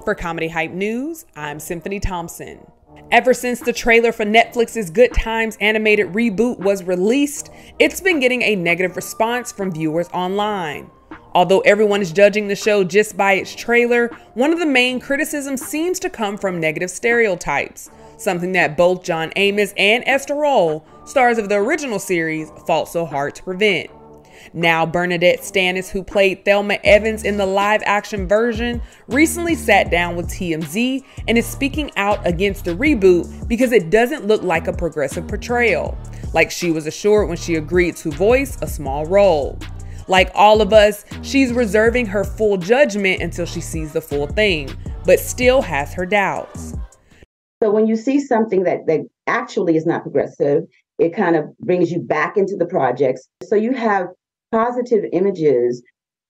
For Comedy Hype News, I'm Symphony Thompson. Ever since the trailer for Netflix's Good Times animated reboot was released, it's been getting a negative response from viewers online. Although everyone is judging the show just by its trailer, one of the main criticisms seems to come from negative stereotypes, something that both John Amos and Esther Rolle, stars of the original series, fought so hard to prevent. Now, Bernadette Stanis, who played Thelma Evans in the live-action version, recently sat down with TMZ and is speaking out against the reboot because it doesn't look like a progressive portrayal, like she was assured when she agreed to voice a small role. Like all of us, she's reserving her full judgment until she sees the full thing, but still has her doubts. So when you see something that actually is not progressive, it kind of brings you back into the projects. So you have positive images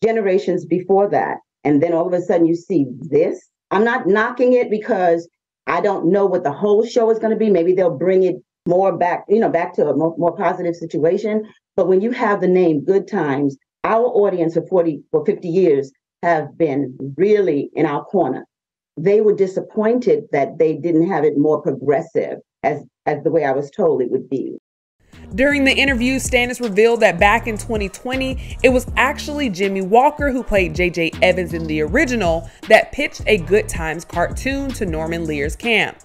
generations before that, and then all of a sudden you see this. I'm not knocking it because I don't know what the whole show is going to be. Maybe they'll bring it more back, back to a more positive situation. But when you have the name Good Times, our audience for 50 years have been really in our corner. They were disappointed that they didn't have it more progressive as the way I was told it would be. During the interview, Stanis revealed that back in 2020, it was actually Jimmy Walker, who played J.J. Evans in the original, that pitched a Good Times cartoon to Norman Lear's camp,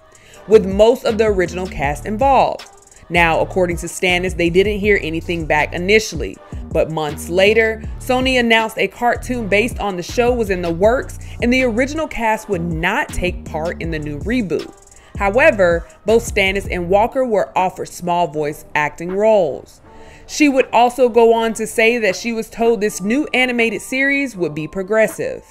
with most of the original cast involved. Now, according to Stanis, they didn't hear anything back initially, but months later, Sony announced a cartoon based on the show was in the works and the original cast would not take part in the new reboot. However, both Stanis and Walker were offered small voice acting roles. She would also go on to say that she was told this new animated series would be progressive.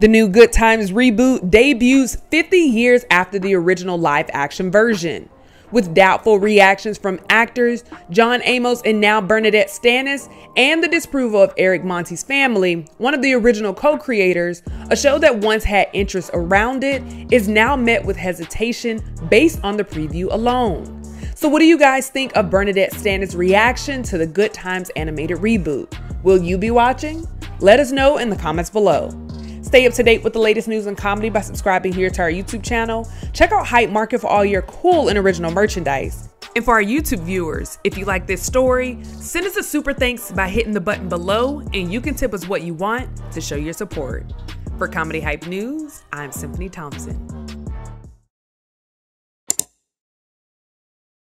The new Good Times reboot debuts 50 years after the original live-action version. With doubtful reactions from actors, John Amos and now Bernadette Stanis, and the disapproval of Eric Monte's family, one of the original co-creators, a show that once had interest around it is now met with hesitation based on the preview alone. So what do you guys think of Bernadette Stanis' reaction to the Good Times animated reboot? Will you be watching? Let us know in the comments below. Stay up to date with the latest news and comedy by subscribing here to our YouTube channel. Check out Hype Market for all your cool and original merchandise. And for our YouTube viewers, if you like this story, send us a super thanks by hitting the button below and you can tip us what you want to show your support. For Comedy Hype News, I'm Symphony Thompson.